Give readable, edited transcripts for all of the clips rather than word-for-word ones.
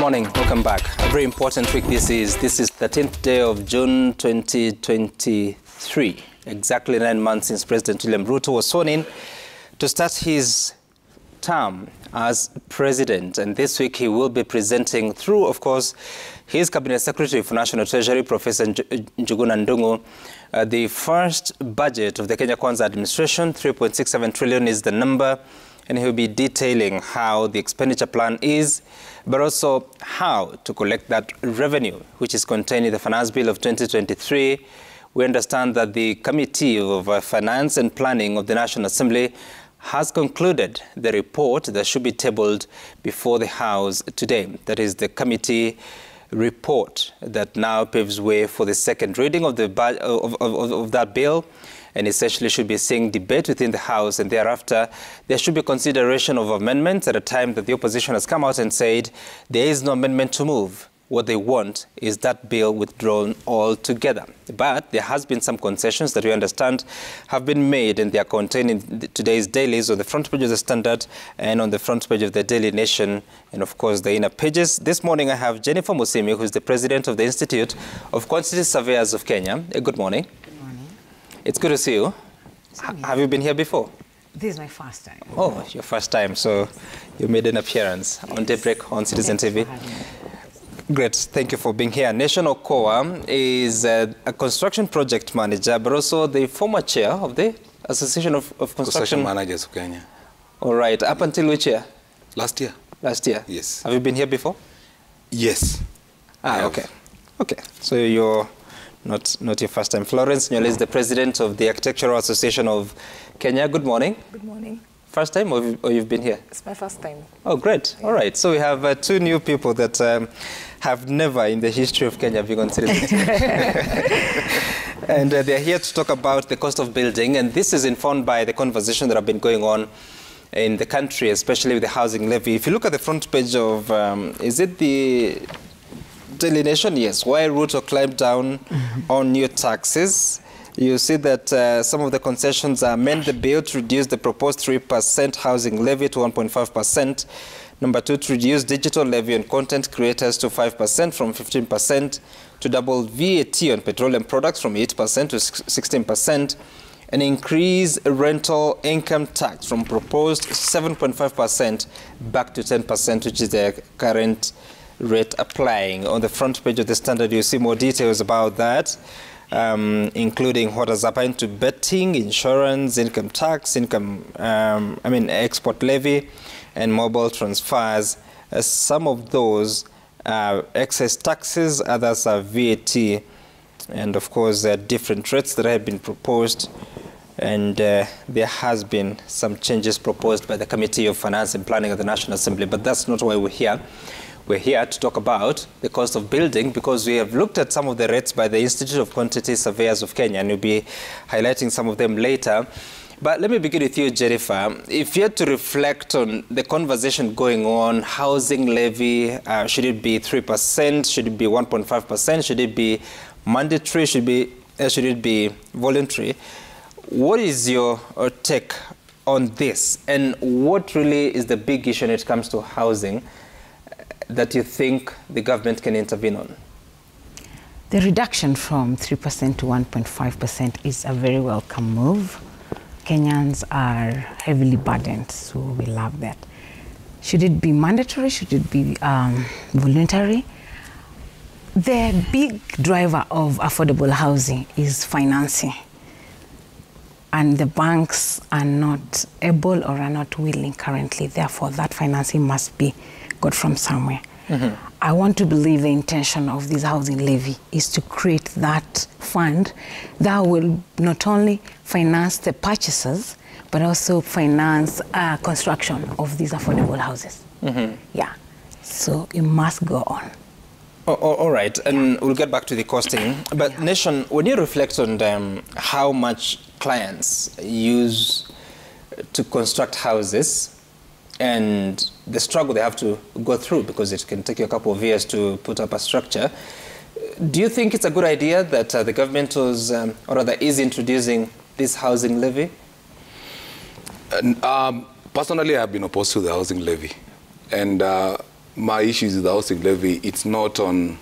morning. Welcome back. A very important week this is. This is the 13th day of June 2023. Exactly 9 months since President William Ruto was sworn in to start his term as president. And this week he will be presenting through, of course, his Cabinet Secretary for National Treasury, Professor Njuguna Ndung'u, the first budget of the Kenya Kwanza administration. 3.67 trillion is the number. And he'll be detailing how the expenditure plan is, but also how to collect that revenue, which is contained in the Finance Bill of 2023. We understand that the Committee of Finance and Planning of the National Assembly has concluded the report that should be tabled before the House today. That is the committee report that now paves way for the second reading of the of that bill, and essentially should be seeing debate within the House, and thereafter there should be consideration of amendments at a time that the opposition has come out and said there is no amendment to move. What they want is that bill withdrawn altogether. But there has been some concessions that we understand have been made, and they are contained in today's dailies on the front page of the Standard and on the front page of the Daily Nation, and of course the inner pages. This morning I have Jennifer Musimi, who is the president of the Institute of Quantity Surveyors of Kenya. Good morning. Good morning. It's good to see you. Have you been here before? This is my first time. Oh, your first time. So you made an appearance on Daybreak on Citizen TV. Great. Thank you for being here. Nation Okoa is a construction project manager, but also the former chair of the Association of Construction Managers of Kenya. All right. Up until which year? Last year. Last year? Yes. Have you been here before? Yes. Okay. Okay. So you're not your first time. Florence Nyole is the president of the Architectural Association of Kenya. Good morning. Good morning. First time or you've been here? It's my first time. Oh, great. All right. So we have two new people that have never in the history of Kenya been considered. And they're here to talk about the cost of building. And this is informed by the conversation that have been going on in the country, especially with the housing levy. If you look at the front page of, is it the Daily Nation? Yes. Why Ruto climbed down on new taxes. You see that some of the concessions amend the bill to reduce the proposed 3% housing levy to 1.5%. Number two, to reduce digital levy on content creators to 5% from 15%, to double VAT on petroleum products from 8% to 16%, and increase rental income tax from proposed 7.5% back to 10%, which is the current rate applying. On the front page of the Standard, you see more details about that. Including what has happened to betting, insurance, income tax, export levy, and mobile transfers. Some of those are excess taxes, others are VAT, and of course there are different rates that have been proposed, and there has been some changes proposed by the Committee of Finance and Planning of the National Assembly, but that's not why we're here. We're here to talk about the cost of building because we have looked at some of the rates by the Institute of Quantity Surveyors of Kenya, and we'll be highlighting some of them later. But let me begin with you, Jennifer. If you had to reflect on the conversation going on, housing levy, should it be 3%? Should it be 1.5%? Should it be mandatory? Should it be voluntary? What is your take on this? And what really is the big issue when it comes to housing that you think the government can intervene on? The reduction from 3% to 1.5% is a very welcome move. Kenyans are heavily burdened, so we love that. Should it be mandatory? Should it be voluntary? The big driver of affordable housing is financing. And the banks are not able or are not willing currently. Therefore, that financing must be got from somewhere. I want to believe the intention of this housing levy is to create that fund that will not only finance the purchases, but also finance construction of these affordable houses. Yeah, so it must go on. All right, and we'll get back to the costing. But Nation, when you reflect on how much clients use to construct houses, and the struggle they have to go through because it can take you a couple of years to put up a structure, do you think it's a good idea that the government was, or rather is introducing this housing levy? Personally, I have been opposed to the housing levy. And my issue is the housing levy. It's not on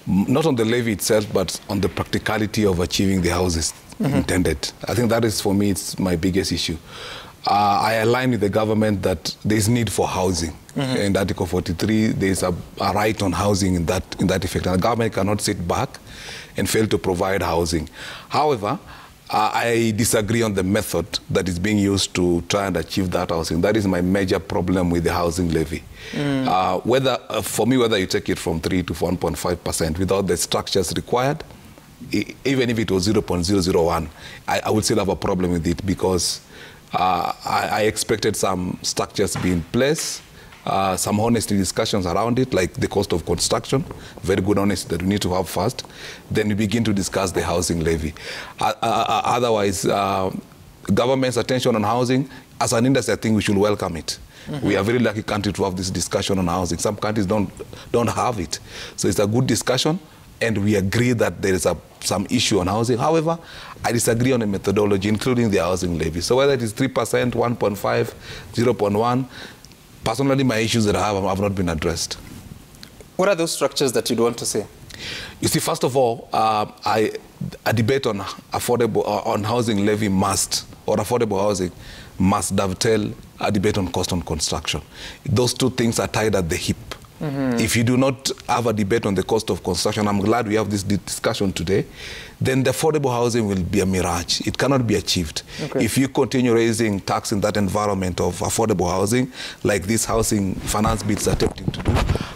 the levy itself, but on the practicality of achieving the houses intended. I think that is, for me, it's my biggest issue. I align with the government that there is need for housing. In Article 43, there is a right on housing in that effect. And the government cannot sit back and fail to provide housing. However, I disagree on the method that is being used to try and achieve that housing. That is my major problem with the housing levy. For me, whether you take it from 3 to 1.5% without the structures required, even if it was 0.001, I would still have a problem with it, because I expected some structures to be in place, some honesty discussions around it, like the cost of construction, very good honesty that we need to have first. Then we begin to discuss the housing levy. Otherwise, government's attention on housing, as an industry, I think we should welcome it. We are a very lucky country to have this discussion on housing. Some countries don't have it. So it's a good discussion, and we agree that there is some issue on housing. However, I disagree on the methodology, including the housing levy. So whether it is 3%, 1.5, 0.1, personally, my issues that I have not been addressed. What are those structures that you'd want to see? You see, first of all, a debate on housing levy affordable housing must dovetail a debate on cost on construction. Those two things are tied at the hip. If you do not have a debate on the cost of construction, I'm glad we have this discussion today, then the affordable housing will be a mirage. It cannot be achieved. If you continue raising tax in that environment of affordable housing, like these housing finance bills are attempting to do,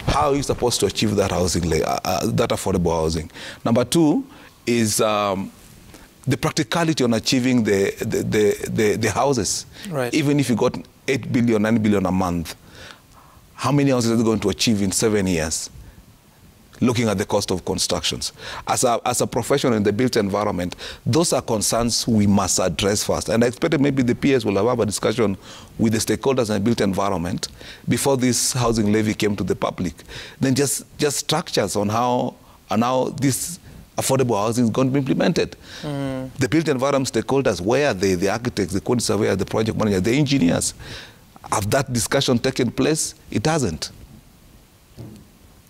how are you supposed to achieve that housing, that affordable housing? Number two is the practicality on achieving the houses. Right. Even if you got 8 billion, 9 billion a month, how many houses are they going to achieve in 7 years? Looking at the cost of constructions. As a professional in the built environment, those are concerns we must address first. And I expect maybe the PS will have a discussion with the stakeholders in the built environment before this housing levy came to the public. Then just structures on how this affordable housing is going to be implemented. The built environment stakeholders, where are they? The architects, the quantity surveyors, the project managers, the engineers. Have that discussion taken place? It hasn't.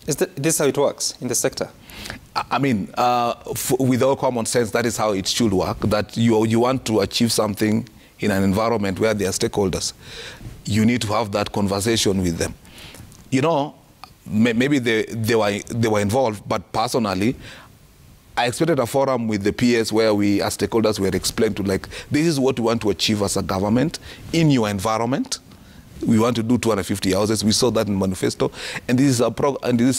Is this how it works in the sector? I mean, with all common sense, that is how it should work, that you want to achieve something in an environment where there are stakeholders. You need to have that conversation with them. You know, maybe they were involved, but personally, I expected a forum with the PS where we, as stakeholders, were explained to, like, this is what we want to achieve as a government in your environment. We want to do 250 houses. We saw that in manifesto, and this is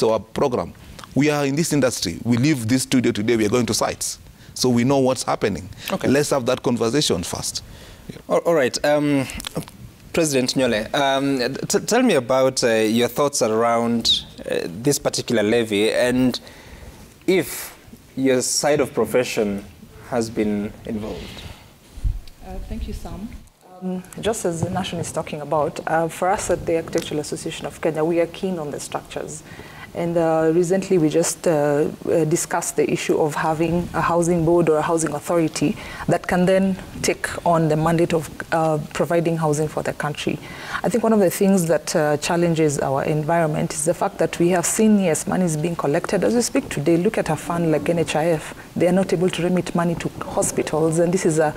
our program. We are in this industry. We leave this studio today. We are going to sites, so we know what's happening. Let's have that conversation first. Yeah. All right, President Nyole, tell me about your thoughts around this particular levy, and if your side of profession has been involved. Thank you, Sam. Just as the Nation is talking about, for us at the Architectural Association of Kenya, we are keen on the structures. And recently we just discussed the issue of having a housing board or a housing authority that can then take on the mandate of providing housing for the country. I think one of the things that challenges our environment is the fact that we have seen, yes, money is being collected. As we speak today, look at a fund like NHIF. They are not able to remit money to hospitals, and this is a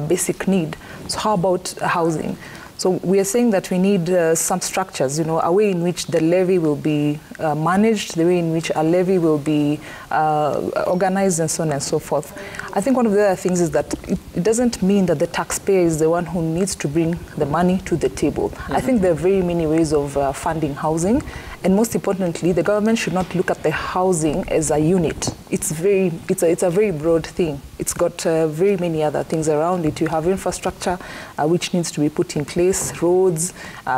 basic need. So how about housing? So we are saying that we need some structures, a way in which the levy will be managed, the way in which a levy will be organized, and so on and so forth. I think one of the other things is that it doesn't mean that the taxpayer is the one who needs to bring the money to the table. I think there are very many ways of funding housing. And most importantly, the government should not look at the housing as a unit. It's a very broad thing. It's got very many other things around it. You have infrastructure which needs to be put in place, roads,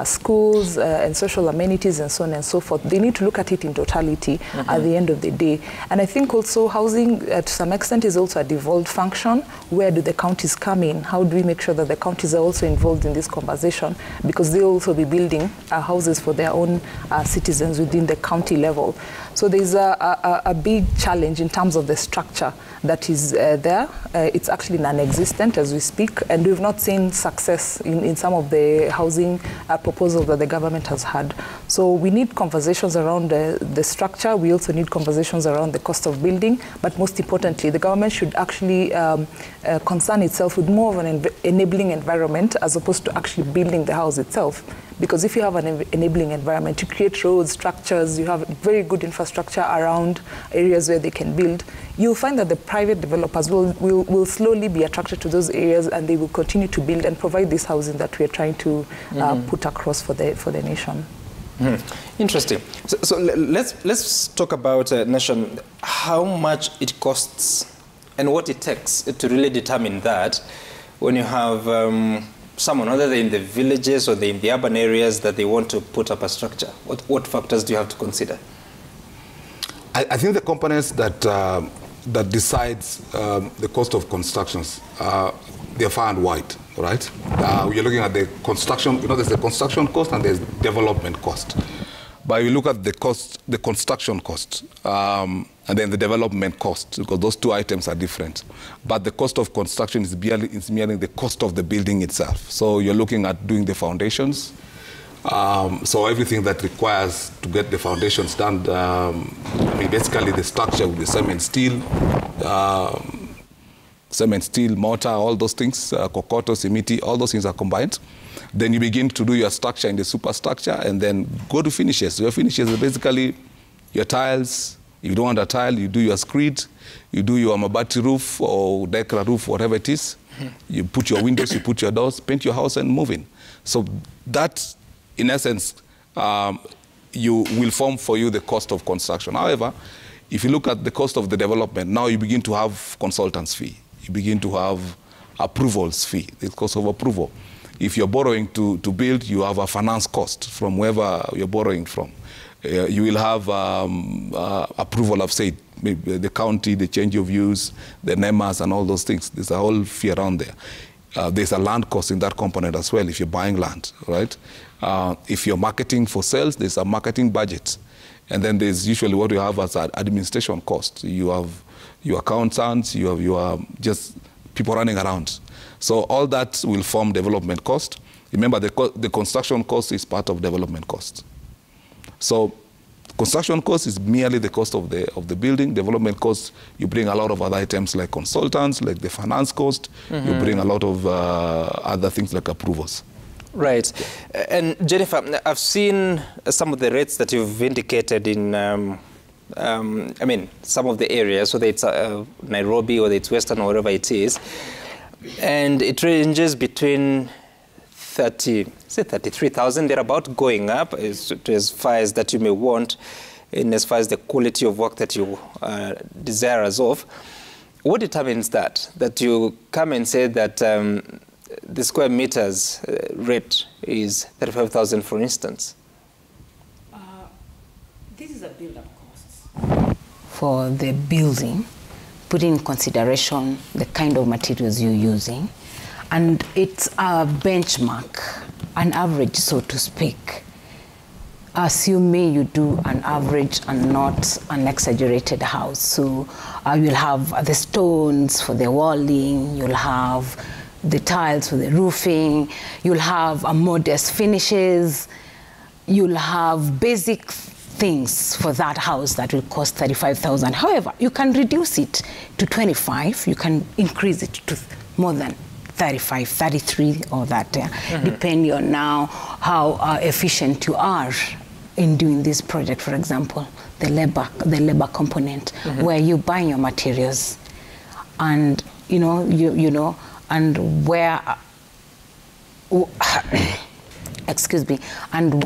schools, and social amenities, and so on and so forth. They need to look at it in totality at the end of the day. And I think also housing, to some extent, is also a devolved function. Where do the counties come in? How do we make sure that the counties are also involved in this conversation? Because they'll also be building houses for their own citizens within the county level. So there's a big challenge in terms of the structure that is there. there. It's actually non-existent as we speak, and we've not seen success in some of the housing proposals that the government has had. So we need conversations around the structure. We also need conversations around the cost of building, but most importantly, the government should actually concern itself with more of an enabling environment as opposed to actually building the house itself. Because if you have an enabling environment, you create roads, structures, you have very good infrastructure around areas where they can build, you'll find that the private developers will slowly be attracted to those areas, and they will continue to build and provide this housing that we're trying to put across for the nation. Interesting. So let's talk about Nation, how much it costs and what it takes to really determine that when you have someone, whether they're in the villages or they're in the urban areas, that they want to put up a structure. What factors do you have to consider? I think the components that decides the cost of constructions, they're far and wide, right? You're looking at the construction, there's the construction cost and there's development cost. But you look at the construction cost, and then the development cost, because those two items are different. But the cost of construction is merely the cost of the building itself. So you're looking at doing the foundations. So everything that requires to get the foundations done, basically the structure with the cement, steel, mortar, all those things, kokoto, simiti, all those things are combined. Then you begin to do your structure in the superstructure and then go to finishes. Your finishes are basically your tiles. If you don't want a tile, you do your screed, you do your mabati roof or decra roof, whatever it is. You put your windows, you put your doors, paint your house and move in. So that, in essence, you will form for you the cost of construction. However, if you look at the cost of the development, now you begin to have consultants fee. You begin to have approvals fee, the cost of approval. If you're borrowing to build, you have a finance cost from wherever you're borrowing from. You will have approval of, say, maybe the county, the change of use, the NEMAs and all those things. There's a whole fee around there. There's a land cost in that component as well if you're buying land, right? If you're marketing for sales, there's a marketing budget. And then there's usually what you have as an administration cost. You have your accountants, you have just people running around. So all that will form development cost. Remember, the construction cost is part of development cost. So construction cost is merely the cost of the building. Development cost, you bring a lot of other items like consultants, like the finance cost. You bring a lot of other things like approvals. Right. And Jennifer, I've seen some of the rates that you've indicated in, some of the areas, whether it's Nairobi, whether it's Western or wherever it is. And it ranges between 33,000, they're about going up as far as that you may want, in as far as the quality of work that you desire as of. What determines that? That you come and say that the square meters rate is 35,000, for instance? This is a build-up cost for the building, putting in consideration the kind of materials you're using. And it's a benchmark, an average, so to speak. Assuming you do an average and not an exaggerated house. So you'll have the stones for the walling, you'll have the tiles for the roofing, you'll have a modest finishes, you'll have basic things for that house that will cost 35,000. However, you can reduce it to 25, you can increase it to more than 35, 33 or that, depending on now how efficient you are in doing this project. For example, the labor component, where you buy your materials, and and where excuse me, and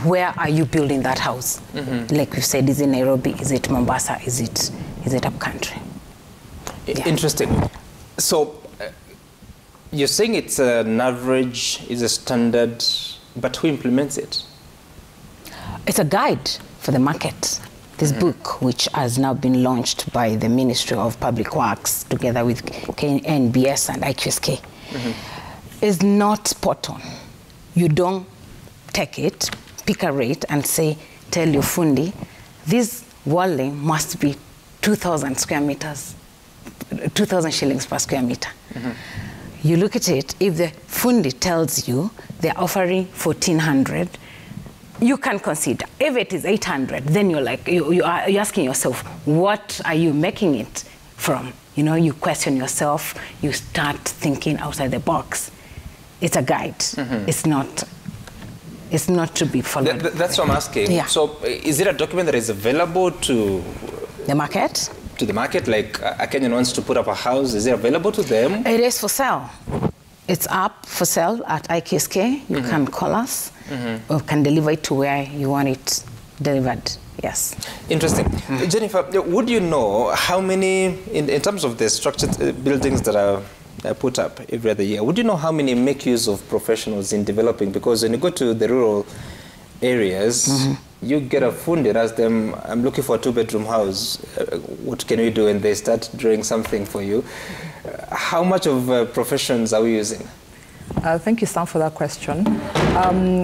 where are you building that house? Like we said, is it Nairobi? Is it Mombasa? Is it up country? Yeah. Interesting. So you're saying it's an average, is a standard, but who implements it? It's a guide for the market. This book, which has now been launched by the Ministry of Public Works together with KNBS and IQSK, is not spot on. You don't take it, pick a rate and say, tell your fundi, this walling must be 2,000 square meters. 2,000 shillings per square meter. You look at it, if the fundi tells you they're offering 1,400, you can consider. If it is 800, then you're like, you're asking yourself, what are you making it from? You know, you question yourself, you start thinking outside the box. It's a guide. It's not to be followed. That's what I'm asking. Yeah. So is it a document that is available to the market? To the market, like a Kenyan wants to put up a house, is it available to them? It is for sale. It's up for sale at IKSK. You can call us. We can deliver it to where you want it delivered. Yes. Interesting. Jennifer, would you know how many, in terms of the structured buildings that are put up every other year, would you know how many make use of professionals in developing? Because when you go to the rural areas, you get a fundi and ask them, I'm looking for a 2-bedroom house. What can we do? And they start doing something for you. How much of professions are we using? Thank you, Sam, for that question.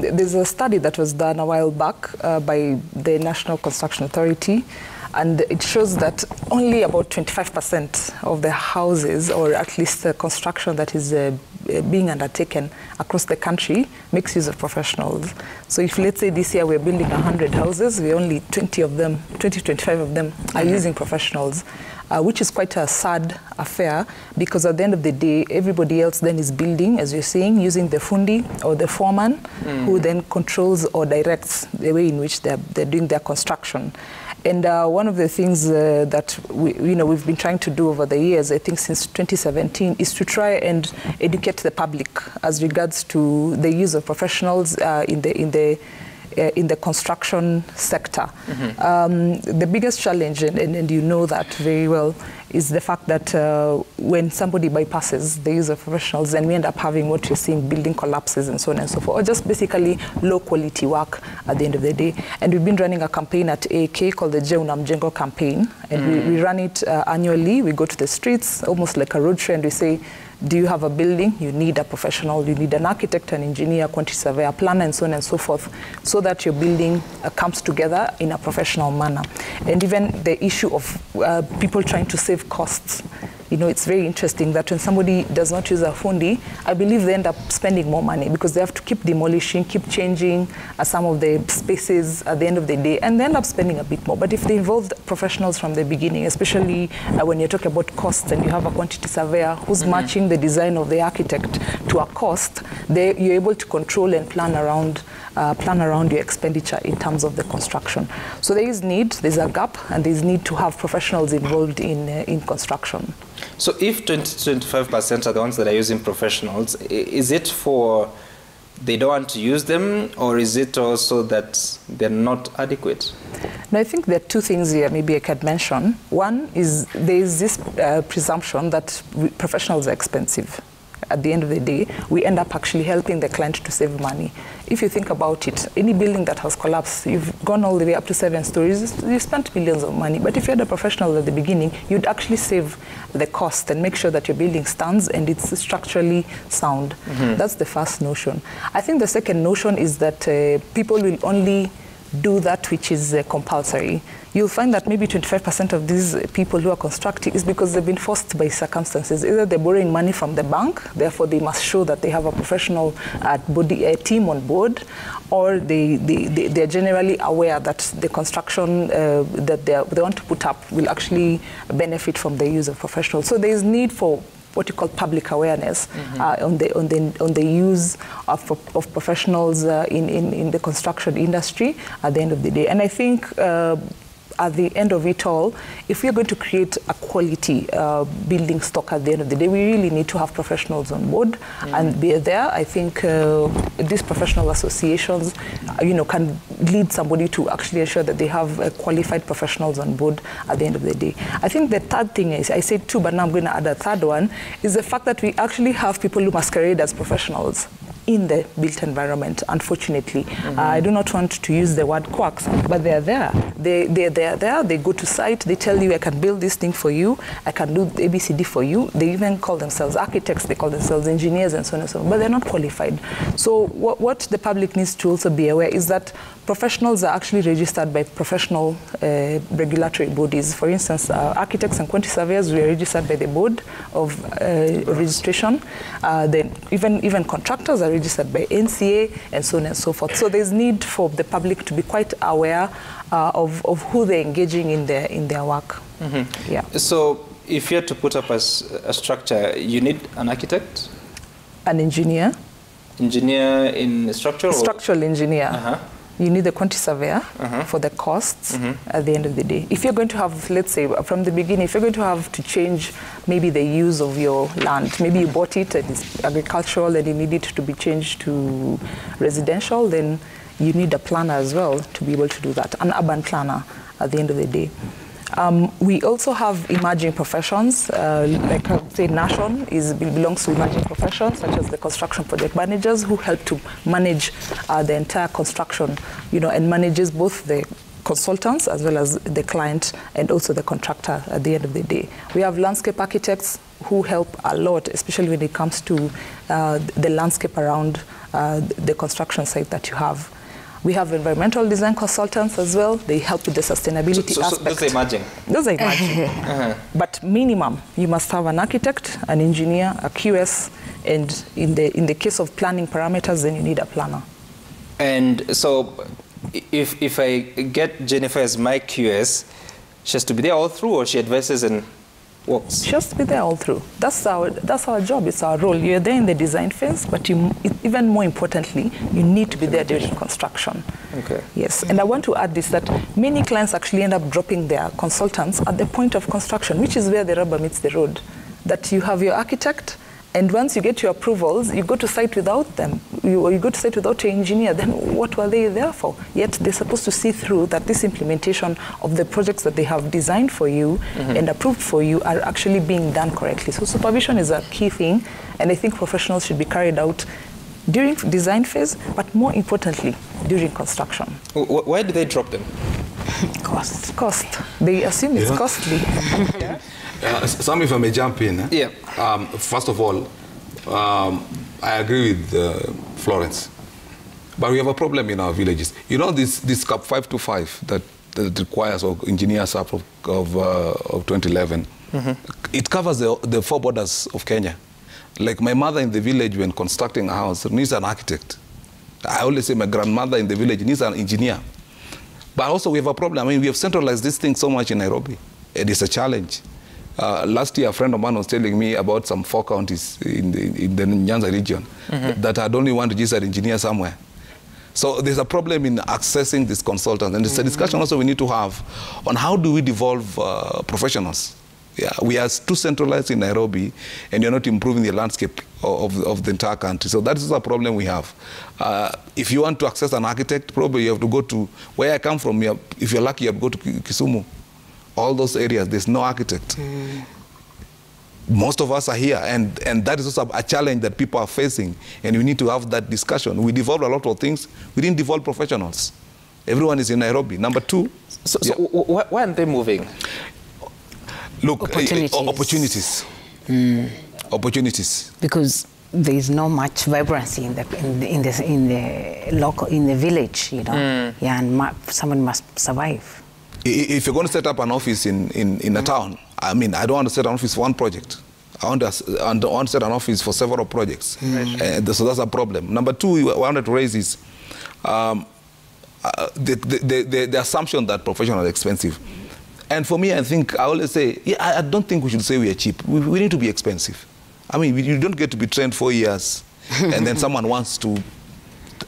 There's a study that was done a while back by the National Construction Authority, and it shows that only about 25% of the houses, or at least the construction that is being undertaken across the country, makes use of professionals. So if, let's say, this year we're building 100 houses, only 25 of them are using professionals. Which is quite a sad affair, because at the end of the day, everybody else then is building, as you're saying, using the fundi or the foreman, who then controls or directs the way in which they're doing their construction. And one of the things that we've been trying to do over the years, I think since 2017, is to try and educate the public as regards to the use of professionals in the construction sector. The biggest challenge, and you know that very well, is the fact that when somebody bypasses the use of professionals, then we end up having what you're seeing, building collapses and so on and so forth, or just basically low quality work at the end of the day. And we've been running a campaign at AK called the Je Unamjengo campaign, and we run it annually. We go to the streets, almost like a road show, and we say, do you have a building? You need a professional, you need an architect, an engineer, quantity surveyor, planner, and so on and so forth, so that your building comes together in a professional manner. And even the issue of people trying to save costs. You know, it's very interesting that when somebody does not use a fundi, I believe they end up spending more money, because they have to keep demolishing, keep changing some of the spaces at the end of the day, and they end up spending a bit more. But if they involved professionals from the beginning, especially when you're talking about costs and you have a quantity surveyor who's matching the design of the architect to a cost, you're able to control and plan around your expenditure in terms of the construction. So there is need, there's a gap, and there's need to have professionals involved in construction. So if 20-25% are the ones that are using professionals, is it for they don't want to use them, or is it also that they're not adequate? No, I think there are two things here maybe I could mention. One is there is this presumption that professionals are expensive. At the end of the day, we end up actually helping the client to save money. If you think about it, any building that has collapsed, you've gone all the way up to 7 stories, you spent millions of money. But if you had a professional at the beginning, you'd actually save the cost and make sure that your building stands and it's structurally sound. That's the first notion. I think the second notion is that people will only do that which is compulsory. You'll find that maybe 25% of these people who are constructing is because they've been forced by circumstances. Either they're borrowing money from the bank, therefore they must show that they have a professional team on board, or they're generally aware that the construction that they want to put up will actually benefit from the use of professionals. So there is need for what you call public awareness on the use of professionals in the construction industry at the end of the day. And I think at the end of it all, if we're going to create a quality building stock at the end of the day, we really need to have professionals on board and be there. I think these professional associations, can lead somebody to actually ensure that they have qualified professionals on board at the end of the day. I think the third thing is, I said two, but now I'm going to add a third one, is the fact that we actually have people who masquerade as professionals. in the built environment, unfortunately. I do not want to use the word quacks, but they're there. They're there. They go to site. They tell you, I can build this thing for you. I can do ABCD for you. They even call themselves architects. They call themselves engineers and so on and so on, but they're not qualified. So what the public needs to also be aware is that professionals are actually registered by professional regulatory bodies. For instance, architects and quantity surveyors, we are registered by the board of registration. Then even contractors are registered by NCA and so on and so forth. So there's need for the public to be quite aware of who they're engaging in their work. Yeah. So if you're to put up a structure, you need an architect? An engineer. Engineer in structure? Structural engineer. You need the quantity surveyor for the costs at the end of the day. If you're going to have, let's say, from the beginning, if you're going to have to change maybe the use of your land, maybe you bought it and it's agricultural and you need it to be changed to residential, then you need a planner as well to be able to do that, an urban planner at the end of the day. We also have emerging professions, like I would say Nation belongs to emerging professions, such as the construction project managers who help to manage the entire construction, and manages both the consultants as well as the client and also the contractor at the end of the day. We have landscape architects who help a lot, especially when it comes to the landscape around the construction site that you have. We have environmental design consultants as well. They help with the sustainability aspect. So those are emerging? Those are emerging. But minimum, you must have an architect, an engineer, a QS, and in the case of planning parameters, then you need a planner. And so if I get Jennifer as my QS, she has to be there all through, or she advises and works? She has to be there all through. That's our job. It's our role. You're there in the design phase, but even more importantly, you need to be there during construction. Okay. Yes. And I want to add this, that many clients actually end up dropping their consultants at the point of construction, which is where the rubber meets the road. That you have your architect, and once you get your approvals, you go to site without them. You go to site without your engineer, then what were they there for? Yet they're supposed to see through that this implementation of the projects that they have designed for you and approved for you are actually being done correctly. So supervision is a key thing, and I think professionals should be carried out during design phase, but more importantly, during construction. Why do they drop them? Cost. They assume it's costly. Yeah. Some, if I may jump in. Yeah. First of all, I agree with Florence. But we have a problem in our villages. You know this CAP 525 that requires or engineers up of 2011, it covers the four borders of Kenya. Like my mother in the village, when constructing a house, needs an architect. I always say my grandmother in the village needs an engineer. But also we have a problem. I mean, we have centralized this thing so much in Nairobi. It is a challenge. Last year, a friend of mine was telling me about some 4 counties in the Nyanza region that had only one registered engineer somewhere. So there's a problem in accessing these consultants. And it's a discussion also we need to have on how do we devolve professionals. Yeah, we are too centralized in Nairobi, and you're not improving the landscape of the entire country. So that is a problem we have. If you want to access an architect, probably you have to go to where I come from. If you're lucky, you have to go to Kisumu. All those areas, there's no architect. Most of us are here, and that is also a challenge that people are facing, and we need to have that discussion. We devolved a lot of things. We didn't devolve professionals. Everyone is in Nairobi. Number two. So why aren't they moving? Look, opportunities. Opportunities. Because there is not much vibrancy in the village, Yeah, and someone must survive. If you're going to set up an office in a town, I mean, I don't want to set an office for one project. I want to set an office for several projects. So that's a problem. Number two, I wanted to raise is the assumption that professionals are expensive. And for me, I always say, I don't think we should say we are cheap. We need to be expensive. I mean, you don't get to be trained 4 years and then someone wants to.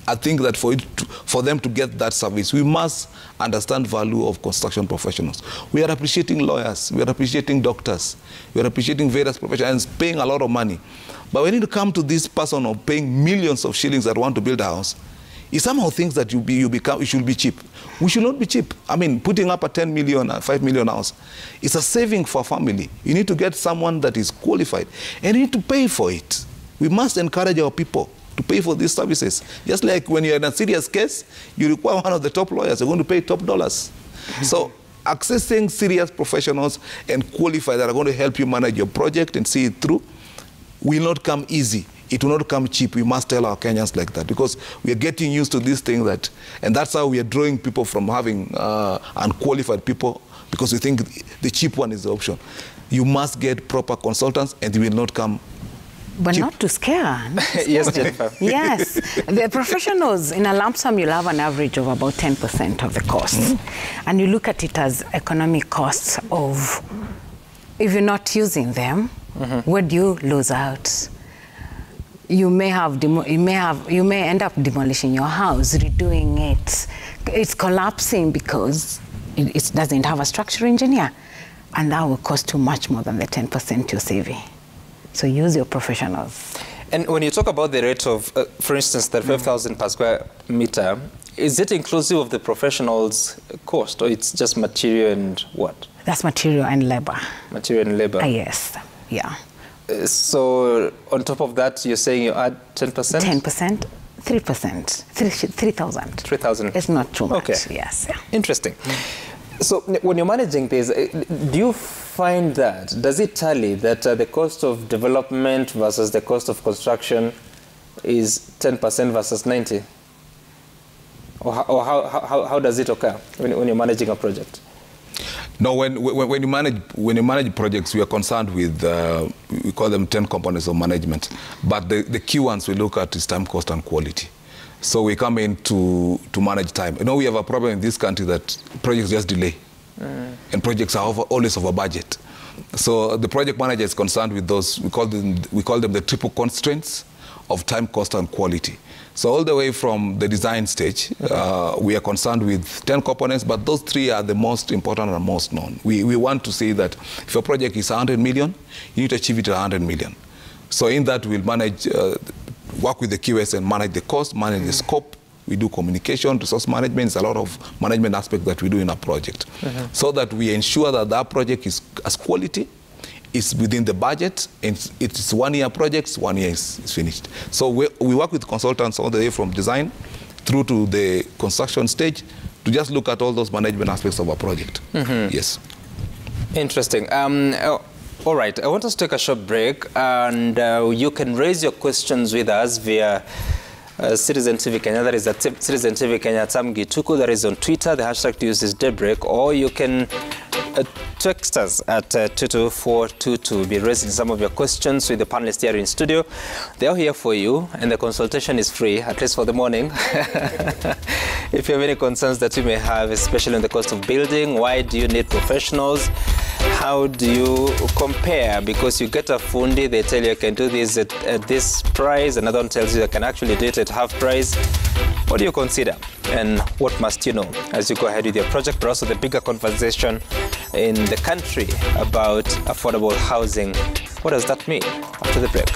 I think that for them to get that service, we must understand value of construction professionals. We are appreciating lawyers, we are appreciating doctors, we are appreciating various professionals, paying a lot of money. But when you come to this person of paying millions of shillings that want to build a house, he somehow thinks that you should be cheap. We should not be cheap. I mean, putting up a 10 million, 5 million house, it's a saving for a family. You need to get someone that is qualified, and you need to pay for it. We must encourage our people to pay for these services. Just like when you're in a serious case, you require one of the top lawyers. You're going to pay top dollars. So accessing serious professionals and qualified that are going to help you manage your project and see it through will not come easy. It will not come cheap. We must tell our Kenyans like that, because we are getting used to this thing and that's how we are drawing people from having unqualified people, because we think the cheap one is the option. You must get proper consultants, and they will not come But cheap. not to scare. Yes, Jennifer. Yes. The professionals, in a lump sum, you'll have an average of about 10% of the costs. And you look at it as economic costs of, if you're not using them, where do you lose out? You may end up demolishing your house, redoing it. It's collapsing because it doesn't have a structural engineer. And that will cost you much more than the 10% you're saving. So use your professionals. And when you talk about the rate of, for instance, 35,000 per square meter, is it inclusive of the professionals' cost, or it's just material and what? That's material and labor. Material and labor. Yes, yeah. So on top of that, you're saying you add 10%? 10%, 3%, 3,000. 3,000. It's not too much. Okay. Yes. Yeah. Interesting. So when you're managing this, do you find that, does it tally that the cost of development versus the cost of construction is 10% versus 90? Or how does it occur when you're managing a project? No, when you manage projects, we are concerned with, we call them 10 components of management. But the key ones we look at is time, cost, and quality. So we come in to manage time. You know, we have a problem in this country that projects just delay. And projects are always over budget. So the project manager is concerned with those, we call them the triple constraints of time, cost, and quality. So all the way from the design stage, we are concerned with 10 components, but those three are the most important and most known. We want to say that if a project is 100 million, you need to achieve it at 100 million. So in that, we'll manage, work with the QS and manage the cost, manage the scope. We do communication, resource management. It's a lot of management aspects that we do in a project. So that we ensure that that project is as quality, is within the budget, and it's 1 year projects, 1 year is finished. So we work with consultants all the way from design through to the construction stage to just look at all those management aspects of a project. Yes. Interesting. All right, I want us to take a short break, and you can raise your questions with us via Citizen TV Kenya. That is at Citizen TV Kenya Tamgi Tuku. That is on Twitter. The hashtag to use is Daybreak, or you can text us at 22422. Be raising some of your questions with the panelists here in studio. They are here for you, and the consultation is free, at least for the morning. If you have any concerns that you may have, especially on the cost of building, why do you need professionals? How do you compare? Because you get a fundi, they tell you I can do this at this price, another one tells you I can actually do it at half price. What do you consider? And what must you know as you go ahead with your project, but also the bigger conversation in the country about affordable housing? What does that mean? After the break.